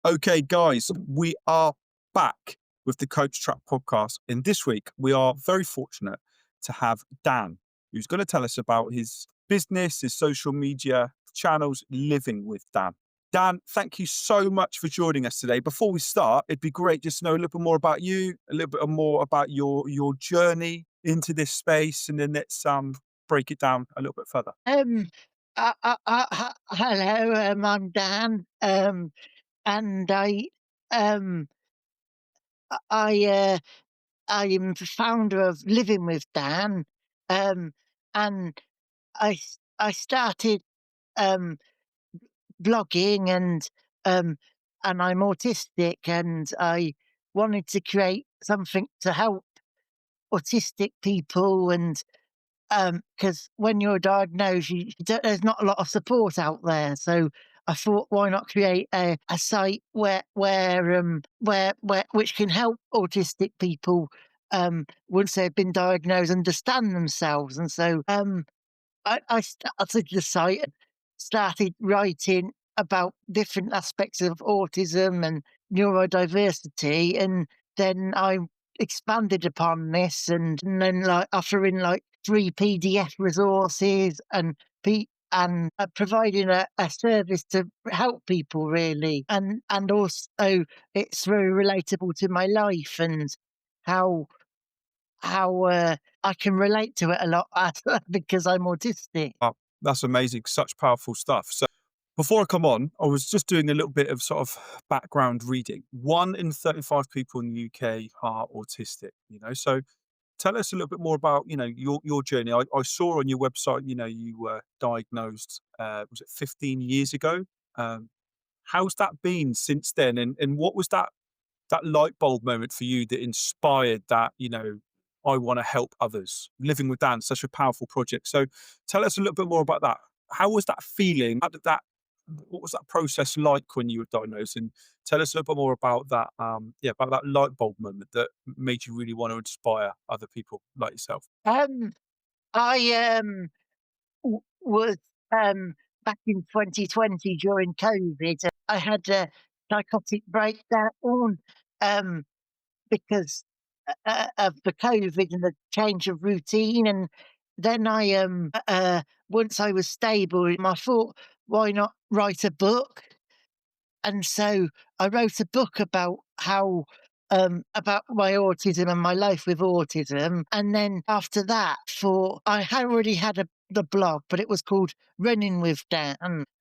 Okay, guys, we are back with the Coach Trap podcast. And this week, we are very fortunate to have Dan, who's going to tell us about his business, his social media channels, Living with Dan. Dan, thank you so much for joining us today. Before we start, it'd be great just to know a little bit more about you, a little bit more about your journey into this space, and then let's break it down a little bit further. Um, Hello, I'm Dan, and um, I, uh, I am the founder of Living with Dan, um, and I started um, blogging, um, and I'm autistic, and I wanted to create something to help autistic people, and because when you're diagnosed, you don't, there's not a lot of support out there. So I thought, why not create a site where which can help autistic people once they've been diagnosed understand themselves. And so I started the site and started writing about different aspects of autism and neurodiversity, and then I expanded upon this, and then like offering like free PDF resources and providing a service to help people really, and also it's very relatable to my life and how I can relate to it a lot because I'm autistic. Oh, that's amazing. Such powerful stuff. So before I come on, I was just doing a little bit of sort of background reading. 1 in 35 people in the UK are autistic, So tell us a little bit more about, your journey. I saw on your website, you were diagnosed, was it 15 years ago? Um, how's that been since then? And what was that light bulb moment for you that inspired that, I want to help others? Living with Dan, such a powerful project. So tell us a little bit more about that. How was that feeling? What was that process like when you were diagnosed? And tell us a little bit more about that, about that light bulb moment that made you really want to inspire other people like yourself. Um, I was back in 2020 during COVID. I had a psychotic breakdown um, because of the COVID and the change of routine. And then once I was stable, I thought, why not write a book? And so I wrote a book about how about my autism and my life with autism. And then after that, for I had already had the blog, but it was called Running with Dan.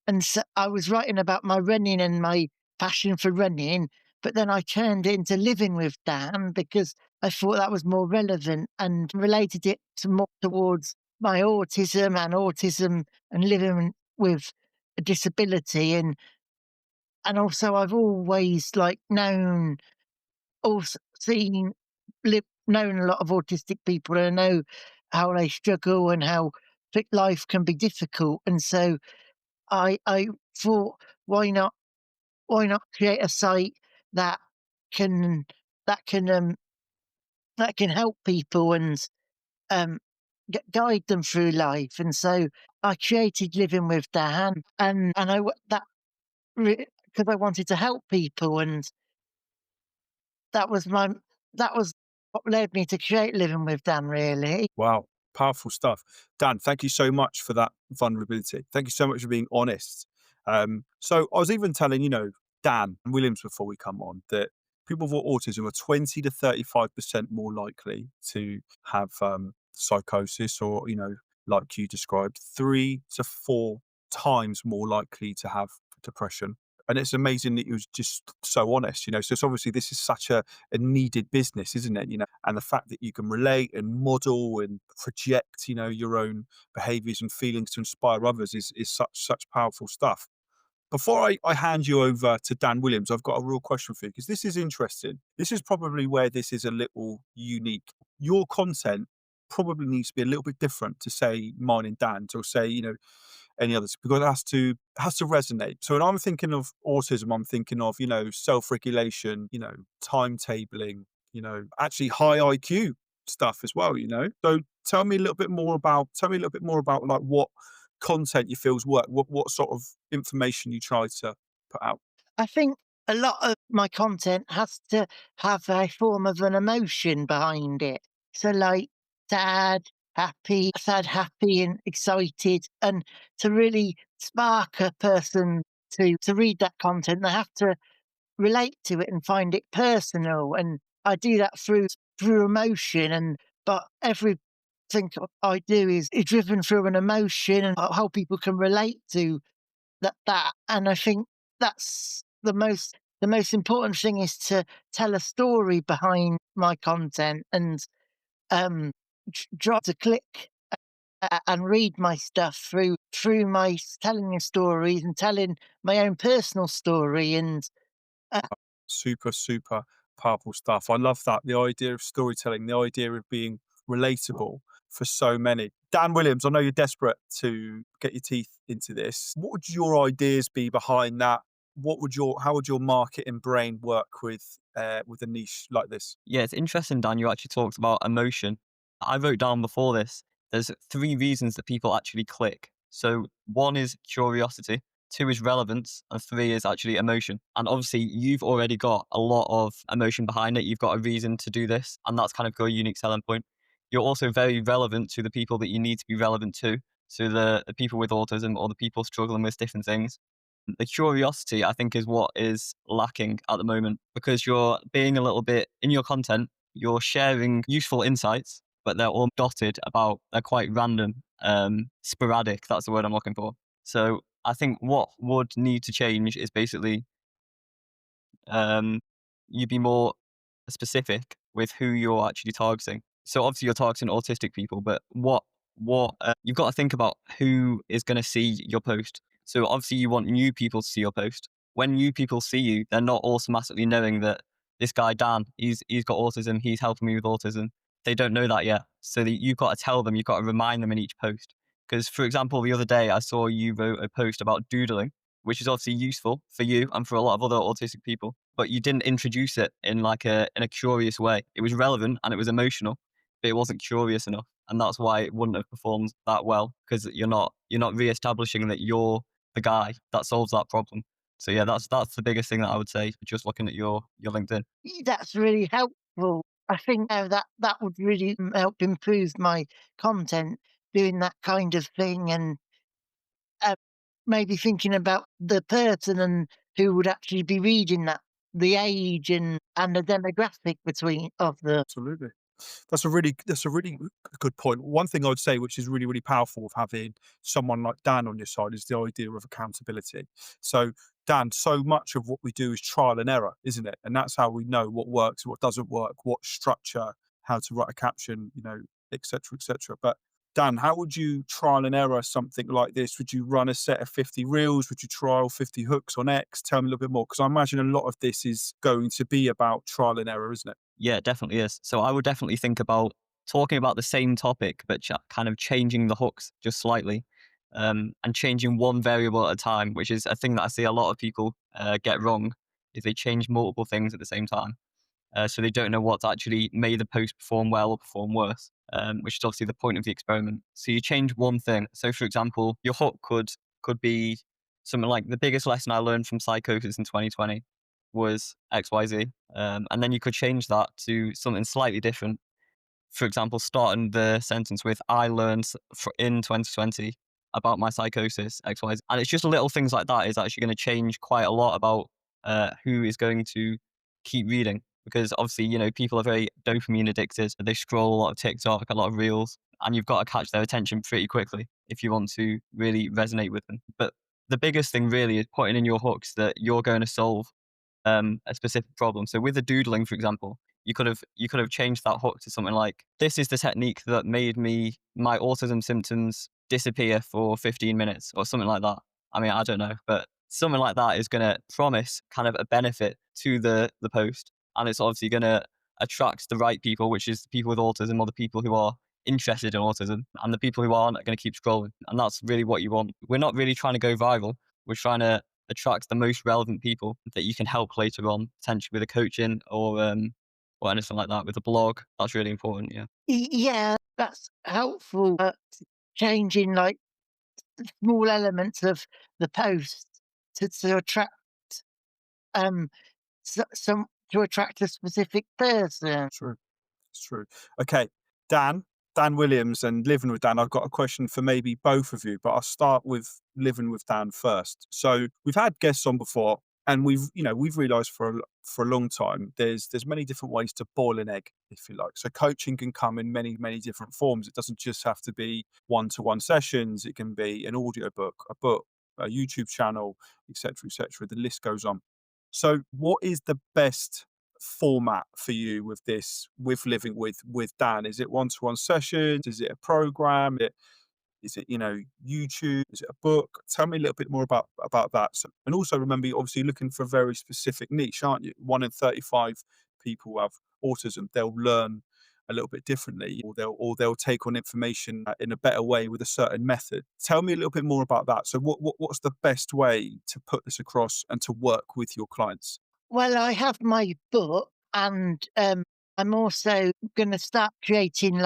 And so I was writing about my running and my passion for running. But then I turned into Living with Dan because I thought that was more relevant and related it to more towards my autism and living with a disability. And also I've always like known, also seen, known a lot of autistic people, and I know how they struggle and how life can be difficult. And so I thought, why not create a site that can that can that can help people and um guide them through life. And so I created Living with Dan, and that because I wanted to help people, and that was my that was what led me to create Living with Dan, really. Wow, powerful stuff. Dan, thank you so much for that vulnerability. Thank you so much for being honest. So I was even telling, Dan Williams before we come on that people with autism are 20 to 35% more likely to have psychosis or, like you described, 3 to 4 times more likely to have depression. And it's amazing that he was just so honest, So it's obviously this is such a needed business, isn't it? And the fact that you can relate and model and project, your own behaviors and feelings to inspire others is such powerful stuff. Before I hand you over to Dan Williams, I've got a real question for you because this is interesting. This is probably where this is a little unique. Your content probably needs to be a little bit different to say mine and Dan's or say, any others because it has to resonate. So when I'm thinking of autism, I'm thinking of, self-regulation, timetabling, actually high IQ stuff as well. So tell me a little bit more about like what content you feels work, what sort of information you try to put out. I think a lot of my content has to have a form of an emotion behind it. So, like sad, happy, and excited. And to really spark a person to read that content, they have to relate to it and find it personal. And I do that through emotion. And but everything I do is driven through an emotion and how people can relate to that. And I think that's the most important thing is to tell a story behind my content and drop to click and read my stuff through my telling the stories and telling my own personal story. And uh, Super, super powerful stuff. I love that. The idea of storytelling, the idea of being relatable for so many. Dan Williams, I know you're desperate to get your teeth into this. What would your ideas be behind that? How would your marketing brain work with a niche like this? Yeah, it's interesting, Dan. You actually talked about emotion. I wrote down before this, there's three reasons that people actually click. So one is curiosity, two is relevance, and three is actually emotion. And obviously, you've already got a lot of emotion behind it. You've got a reason to do this, and that's kind of your unique selling point. You're also very relevant to the people that you need to be relevant to. So the people with autism or the people struggling with different things. The curiosity, I think, is what is lacking at the moment because you're being a little bit in your content, you're sharing useful insights, but they're all dotted about, they're quite random, sporadic. That's the word I'm looking for. So I think what would need to change is basically um, you be more specific with who you're actually targeting. So obviously you're targeting autistic people, but what you've got to think about who is going to see your post. So obviously you want new people to see your post. When new people see you, they're not automatically knowing that this guy Dan, he's got autism, he's helping me with autism. They don't know that yet. So that you've got to tell them, you've got to remind them in each post. Because for example, the other day I saw you wrote a post about doodling, which is obviously useful for you and for a lot of other autistic people, but you didn't introduce it in like a curious way. It was relevant and it was emotional, but it wasn't curious enough. And that's why it wouldn't have performed that well, because you're not re-establishing that you're the guy that solves that problem. So yeah, that's the biggest thing that I would say, just looking at your LinkedIn. that's really helpful. I think that would really help improve my content, doing that kind of thing. And uh, maybe thinking about the person and who would actually be reading that, the age and the demographic between of the. Absolutely. That's a really good point. One thing I would say, which is really, really powerful of having someone like Dan on your side, is the idea of accountability. So, Dan, so much of what we do is trial and error, isn't it? And that's how we know what works, what doesn't work, what structure, how to write a caption, et cetera, et cetera. But Dan, how would you trial and error something like this? Would you run a set of 50 reels? Would you trial 50 hooks on X? Tell me a little bit more, because I imagine a lot of this is going to be about trial and error, isn't it? Yeah, it definitely is. So I would definitely think about talking about the same topic, but kind of changing the hooks just slightly, and changing one variable at a time, which is a thing that I see a lot of people get wrong, is they change multiple things at the same time. So they don't know what's actually made the post perform well or perform worse, which is obviously the point of the experiment. So you change one thing. So for example, your hook could be something like the biggest lesson I learned from psychosis in 2020 was XYZ. And then you could change that to something slightly different. For example, starting the sentence with "I learned in 2020 about my psychosis XYZ," and it's just little things like that is actually going to change quite a lot about who is going to keep reading. Because obviously, people are very dopamine addicted. They scroll a lot of TikTok, a lot of reels, and you've got to catch their attention pretty quickly if you want to really resonate with them. But the biggest thing really is putting in your hooks that you're going to solve a specific problem. So with the doodling, for example, you could have changed that hook to something like, "This is the technique that made my autism symptoms disappear for 15 minutes," or something like that. I mean, I don't know, but something like that is going to promise kind of a benefit to the post, and it's obviously going to attract the right people, which is the people with autism or the people who are interested in autism, and the people who aren't are going to keep scrolling, and that's really what you want. We're not really trying to go viral. We're trying to attract the most relevant people that you can help later on, potentially with a coaching or anything like that with a blog. That's really important. Yeah. Yeah, that's helpful. Changing like small elements of the post to attract some to attract a specific person. True. It's true. Okay, Dan Williams and living with Dan. I've got a question for maybe both of you, but I'll start with living with Dan first. So we've had guests on before, and we've realised for a long time there's many different ways to boil an egg, if you like. So coaching can come in many different forms. It doesn't just have to be one-to-one sessions. It can be an audio book, a YouTube channel, etc., etc. The list goes on. So what is the best format for you with this, with living with Dan? Is it one-to-one sessions? Is it a program? Is it YouTube? Is it a book? Tell me a little bit more about that. So, and also remember, you're obviously looking for a very specific niche, aren't you? 1 in 35 people have autism. They'll learn a little bit differently, or they'll take on information in a better way with a certain method. Tell me a little bit more about that. So what's the best way to put this across and to work with your clients? Well, I have my book, and I'm also going to start creating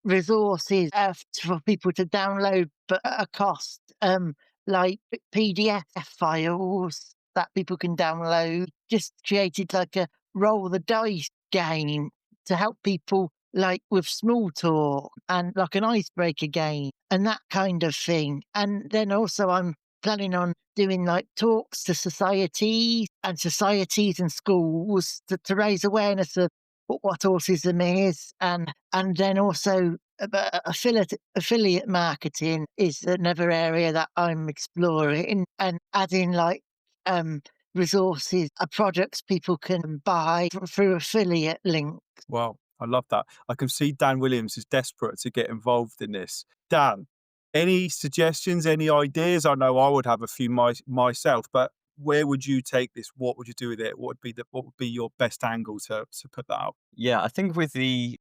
resources for people to download, but at a cost, like PDF files that people can download. Just created like a roll the dice game to help people with small talk and like an icebreaker game and that kind of thing. And then also I'm planning on doing talks to societies and schools to raise awareness of what autism is, and then also affiliate marketing is another area that I'm exploring, and adding resources, products people can buy through affiliate links. Wow, I love that. I can see Dan Williams is desperate to get involved in this. Dan, any suggestions, any ideas? I know I would have a few myself, but where would you take this? What would you do with it? What would be your best angle to put that out? Yeah, I think with the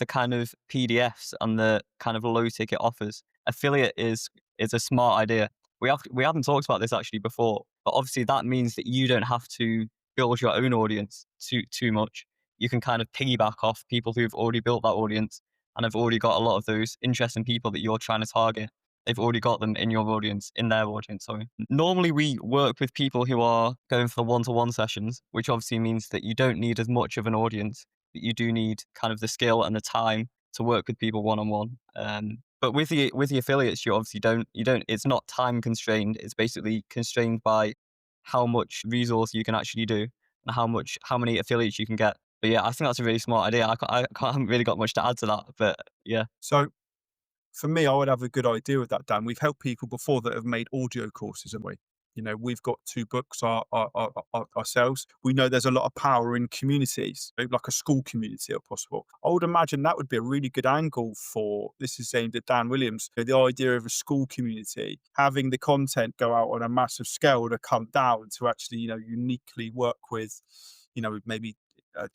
kind of PDFs and the kind of low ticket offers, affiliate is a smart idea. We haven't talked about this actually before, but obviously that means that you don't have to build your own audience too much. You can kind of piggyback off people who've already built that audience and have already got a lot of those interesting people that you're trying to target. They've already got them in your audience, in their audience, sorry. Normally we work with people who are going for one-to-one sessions, which obviously means that you don't need as much of an audience, but you do need kind of the skill and the time to work with people one-on-one. But with the affiliates, you obviously don't. It's not time constrained. It's basically constrained by how much resource you can actually do and how many affiliates you can get. But yeah, I think that's a really smart idea. I haven't really got much to add to that, but yeah. So for me, I would have a good idea with that, Dan. We've helped people before that have made audio courses, haven't we? We've got 2 books ourselves. We know there's a lot of power in communities, like a school community if possible. I would imagine that would be a really good angle for, this is aimed at Dan Williams, the idea of a school community, having the content go out on a massive scale to come down to actually, uniquely work with, maybe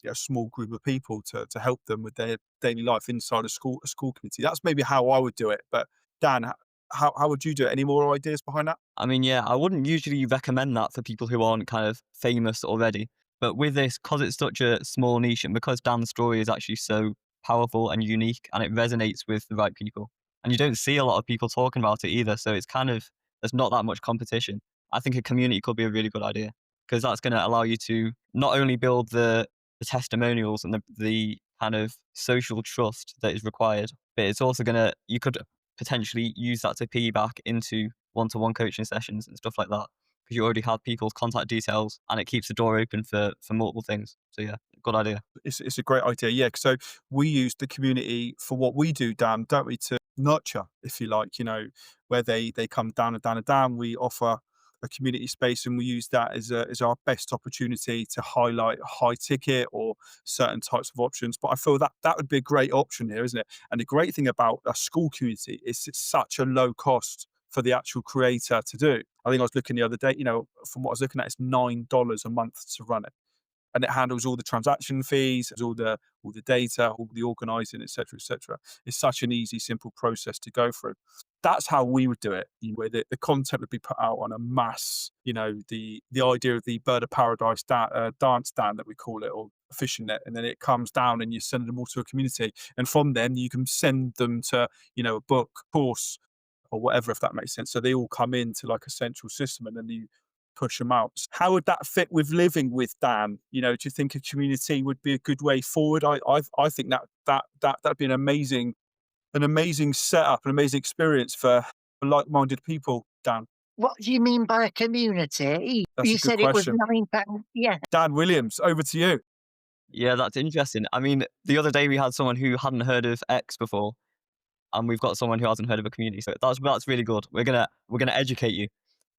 a small group of people to help them with their daily life inside a school community. That's maybe how I would do it. But Dan, how would you do it? Any more ideas behind that? I mean, yeah, I wouldn't usually recommend that for people who aren't kind of famous already. But with this, because it's such a small niche and because Dan's story is actually so powerful and unique and it resonates with the right people, and you don't see a lot of people talking about it either. So it's kind of, there's not that much competition. I think a community could be a really good idea because that's going to allow you to not only build the testimonials and the kind of social trust that is required, but it's also going to, you could potentially use that to piggyback into one-to-one coaching sessions and stuff like that because you already have people's contact details and it keeps the door open for multiple things. So yeah, good idea. It's a great idea. Yeah. So we use the community for what we do, Dan, don't we? To nurture, if you like, where they come down and down and down. We offer a community space and we use that as our best opportunity to highlight high ticket or certain types of options. But I feel that would be a great option here, isn't it? And the great thing about a school community is it's such a low cost for the actual creator to do. I think I was looking the other day, from what I was looking at, it's $9 a month to run it. And it handles all the transaction fees, all the data, all the organising, etc., etc. It's such an easy, simple process to go through. That's how we would do it, where the content would be put out on a mass. The idea of the bird of paradise dance stand that we call it, or fishing net, and then it comes down and you send them all to a community, and from them you can send them to a book, course, or whatever, if that makes sense. So they all come into like a central system, and then push them out. How would that fit with living with Dan? You know, do you think a community would be a good way forward? I think that'd be an amazing setup, an amazing experience for like-minded people, Dan. What do you mean by a community? That's a You good said it was question. 9 pounds. Yeah. Dan Williams, over to you. Yeah, that's interesting. I mean, the other day we had someone who hadn't heard of X before, and we've got someone who hasn't heard of a community. So that's really good. We're gonna educate you.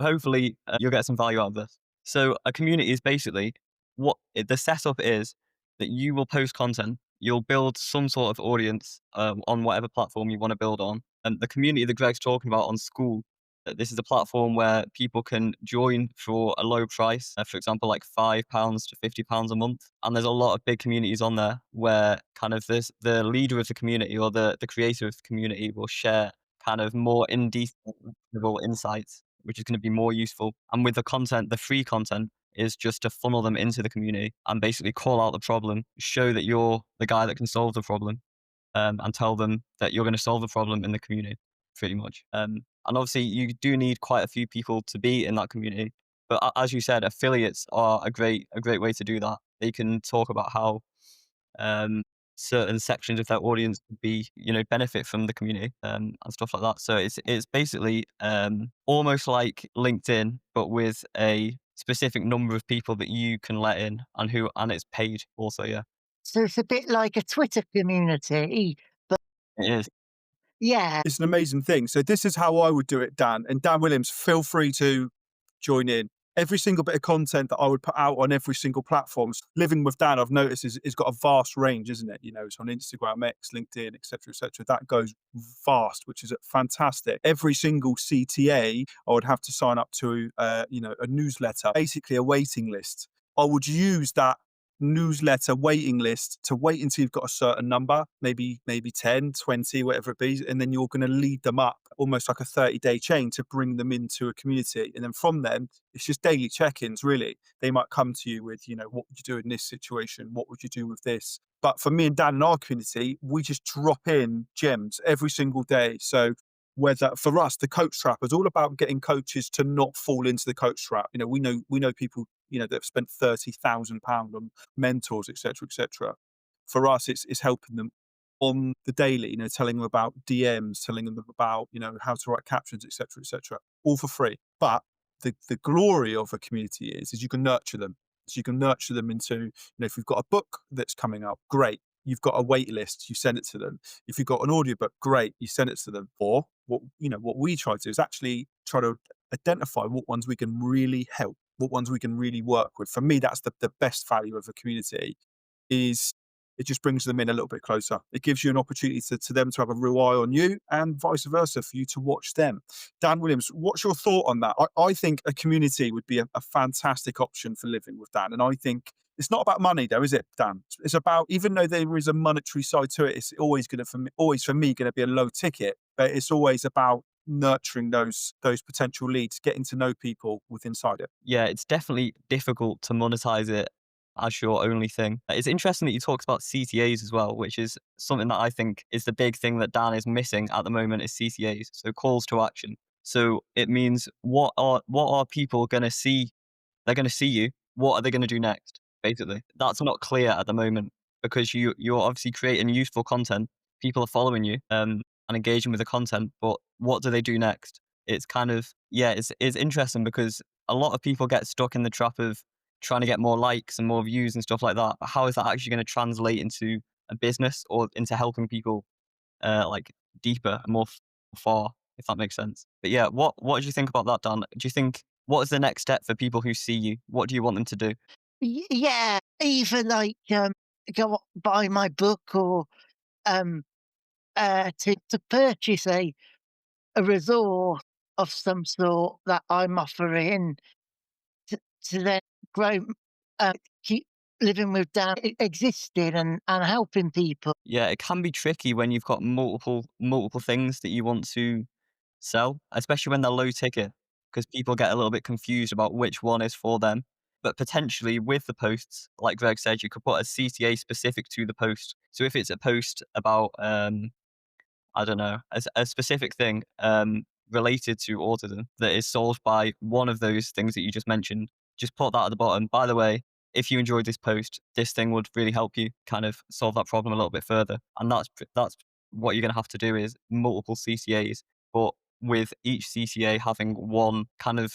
Hopefully, you'll get some value out of this. So a community is basically the setup is that you will post content. You'll build some sort of audience on whatever platform you want to build on. And the community that Greg's talking about on School, this is a platform where people can join for a low price. For example, like £5 to £50 a month. And there's a lot of big communities on there where kind of the leader of the community or the creator of the community will share kind of more in-depth insights, which is going to be more useful. And with the content, the free content is just to funnel them into the community and basically call out the problem, show that you're the guy that can solve the problem, and tell them that you're going to solve the problem in the community, pretty much. And obviously, you do need quite a few people to be in that community. But as you said, affiliates are a great way to do that. They can talk about how certain sections of their audience would be, benefit from the community and stuff like that. So it's basically almost like LinkedIn, but with a specific number of people that you can let in and it's paid also. Yeah, So it's a bit like a Twitter community, but it is. yeah. It's an amazing thing. So this is how I would do it, Dan. And Dan Williams, feel free to join in. Every single bit of content that I would put out on every single platform. Living with Dan, I've noticed is got a vast range, isn't it? You know, it's on Instagram, X, LinkedIn, etc., etc. That goes vast, which is fantastic. Every single CTA, I would have to sign up to, a newsletter, basically a waiting list. I would use that newsletter waiting list to wait until you've got a certain number, maybe 10, 20, whatever it be, and then you're going to lead them up almost like a 30-day chain to bring them into a community. And then from them, it's just daily check-ins, really. They might come to you with, what would you do in this situation? What would you do with this? But for me and Dan in our community, we just drop in gems every single day. So whether for us, the coach trap is all about getting coaches to not fall into the coach trap. We know people, that have spent £30,000 on mentors, etc. For us, it's helping them on the daily, telling them about DMs, telling them about, how to write captions, etc., all for free. But the glory of a community is you can nurture them. So you can nurture them into, if you've got a book that's coming up, great. You've got a wait list, you send it to them. If you've got an audiobook, great, you send it to them. Or what we try to do is actually try to identify what ones we can really help, what ones we can really work with. For me, that's the best value of a community is it just brings them in a little bit closer. It gives you an opportunity to them to have a real eye on you and vice versa for you to watch them. Dan Williams, what's your thought on that? I think a community would be a fantastic option for living with Dan. And I think it's not about money though, is it, Dan? It's about, even though there is a monetary side to it, it's always for me going to be a low ticket, but it's always about nurturing those potential leads, getting to know people inside it. Yeah, it's definitely difficult to monetize it as your only thing. It's interesting that you talked about CTAs as well, which is something that I think is the big thing that Dan is missing at the moment is CTAs, so calls to action. So it means what are people going to see? They're going to see you. What are they going to do next? Basically, that's not clear at the moment because you're obviously creating useful content. People are following you and engaging with the content, but what do they do next? It's kind of, it's interesting because a lot of people get stuck in the trap of trying to get more likes and more views and stuff like that. But how is that actually going to translate into a business or into helping people like deeper and more far, if that makes sense? But yeah, what do you think about that, Dan? Do you think what is the next step for people who see you? What do you want them to do? Yeah, either like go buy my book or to purchase a resource of some sort that I'm offering to then grow, keep living with Dan existing and helping people. Yeah, it can be tricky when you've got multiple things that you want to sell, especially when they're low ticket, because people get a little bit confused about which one is for them. But potentially with the posts, like Greg said, you could put a CTA specific to the post. So if it's a post about, I don't know, a specific thing, related to autism that is solved by one of those things that you just mentioned, just put that at the bottom. By the way, if you enjoyed this post, this thing would really help you kind of solve that problem a little bit further. And that's what you're going to have to do is multiple CCAs, but with each CCA having one kind of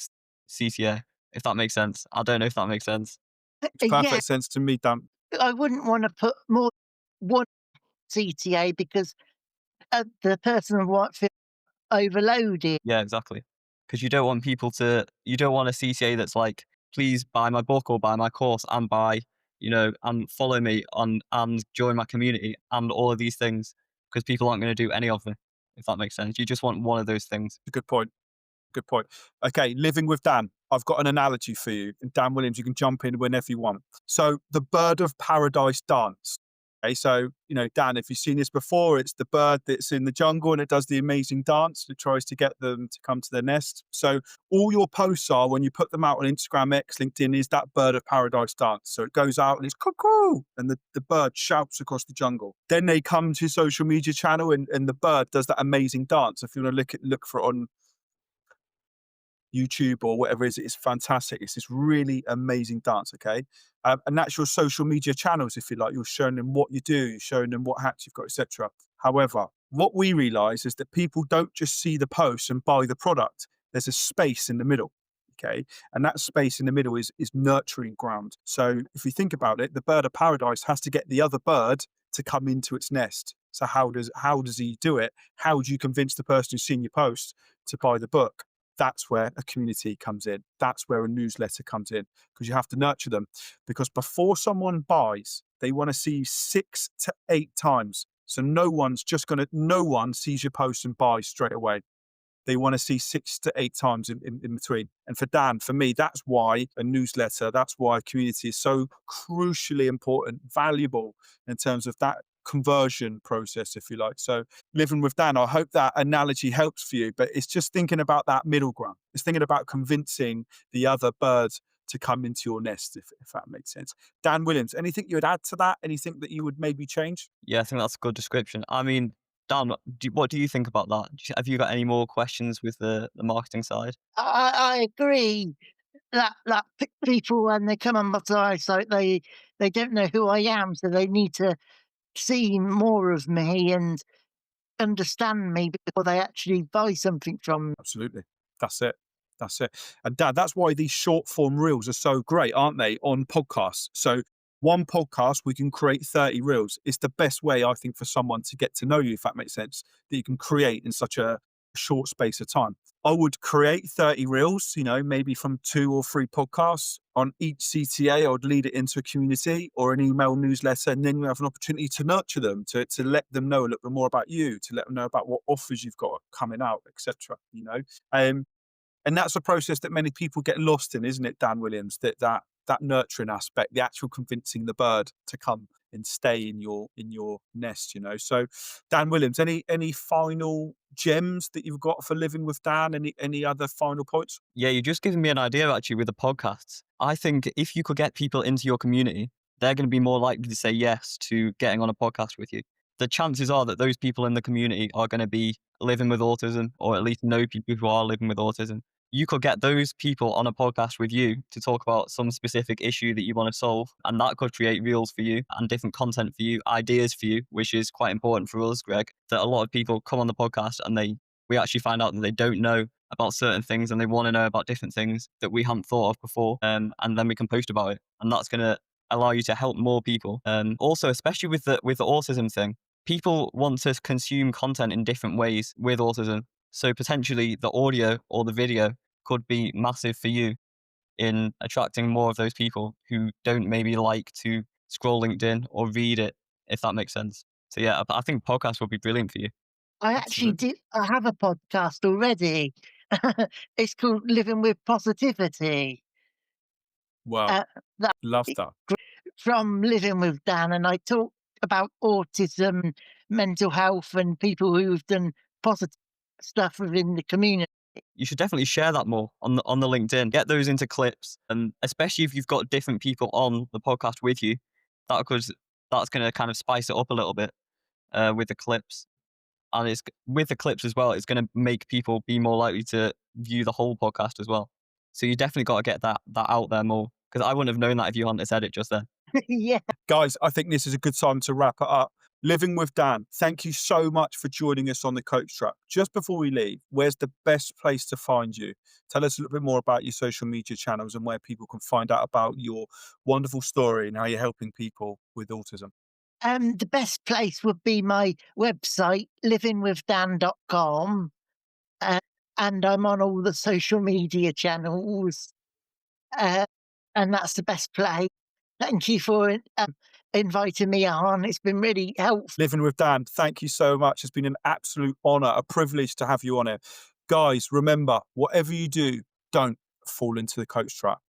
CCA, if that makes sense. I don't know if that makes sense. Makes Yeah, perfect sense to me, Dan. I wouldn't want to put more one CTA because the person might feel overloaded. Yeah, exactly. Because you don't want you don't want a CCA that's like, please buy my book or buy my course and and follow me and join my community and all of these things, because people aren't going to do any of them, if that makes sense. You just want one of those things. Good point. Good point. Okay, living with Dan. I've got an analogy for you. And Dan Williams, you can jump in whenever you want. So the bird of paradise dance. Okay, so, Dan, if you've seen this before, it's the bird that's in the jungle and it does the amazing dance. It tries to get them to come to their nest. So all your posts are, when you put them out on Instagram, X, LinkedIn, is that bird of paradise dance. So it goes out and it's cuckoo, and the bird shouts across the jungle. Then they come to your social media channel and the bird does that amazing dance. If you want to look for it on YouTube or whatever it is, it's fantastic. It's this really amazing dance, okay? And that's your social media channels, if you like. You're showing them what you do, you're showing them what hats you've got, etc. However, what we realize is that people don't just see the post and buy the product. There's a space in the middle, okay? And that space in the middle is nurturing ground. So if you think about it, the bird of paradise has to get the other bird to come into its nest. So how does he do it? How do you convince the person who's seen your post to buy the book? That's where a community comes in. That's where a newsletter comes in, because you have to nurture them. Because before someone buys, they want to see you 6 to 8 times. So no one sees your post and buys straight away. They want to see 6 to 8 times in between. And for Dan, for me, that's why a newsletter, that's why a community is so crucially important, valuable in terms of that conversion process, if you like. So living with Dan, I hope that analogy helps for you, but it's just thinking about that middle ground. It's thinking about convincing the other birds to come into your nest, if that makes sense. Dan Williams, anything you would add to that? Anything that you would maybe change? Yeah, I think that's a good description. I mean, Dan, what do you think about that? Have you got any more questions with the marketing side? I agree that people, when they come on my site, they don't know who I am, so they need to see more of me and understand me before they actually buy something from me. Absolutely. That's it. That's it. And Dan, that's why these short form reels are so great, aren't they, on podcasts? So one podcast, we can create 30 reels. It's the best way, I think, for someone to get to know you, if that makes sense, that you can create in such a short space of time. I would create 30 reels, maybe from 2 or 3 podcasts. On each CTA, I would lead it into a community or an email newsletter, and then you have an opportunity to nurture them, to let them know a little bit more about you, to let them know about what offers you've got coming out, etc. And that's a process that many people get lost in, isn't it, Dan Williams? That nurturing aspect, the actual convincing the bird to come and stay in your nest. So, Dan Williams, any final gems that you've got for living with Dan? Any other final points? Yeah, you're just giving me an idea actually with the podcasts. I think if you could get people into your community, they're going to be more likely to say yes to getting on a podcast with you. The chances are that those people in the community are going to be living with autism, or at least know people who are living with autism. You could get those people on a podcast with you to talk about some specific issue that you want to solve. And that could create reels for you and different content for you, ideas for you, which is quite important for us, Greg, that a lot of people come on the podcast and we actually find out that they don't know about certain things and they want to know about different things that we hadn't thought of before. And then we can post about it. And that's going to allow you to help more people. Also, especially with the autism thing, people want to consume content in different ways with autism. So potentially the audio or the video could be massive for you in attracting more of those people who don't maybe like to scroll LinkedIn or read it, if that makes sense. So yeah, I think podcasts would be brilliant for you. I actually did. I have a podcast already. It's called Living with Positivity. Wow, That love that. from Living with Dan, and I talk about autism, mental health, and people who've done positive stuff within the community. You should definitely share that more on the LinkedIn. Get those into clips, and especially if you've got different people on the podcast with you, that's going to kind of spice it up a little bit with the clips. And it's with the clips as well, it's going to make people be more likely to view the whole podcast as well. So you definitely got to get that out there more, because I wouldn't have known that if you hadn't said it just then. Yeah. Guys, I think this is a good time to wrap it up. Living with Dan, thank you so much for joining us on the coach track. Just before we leave, where's the best place to find you? Tell us a little bit more about your social media channels and where people can find out about your wonderful story and how you're helping people with autism. The best place would be my website, livingwithdan.com. And I'm on all the social media channels. And that's the best place. Thank you for inviting me on. It's been really helpful. Living with Dan, thank you so much. It's been an absolute honour, a privilege to have you on it. Guys, remember, whatever you do, don't fall into the coach trap.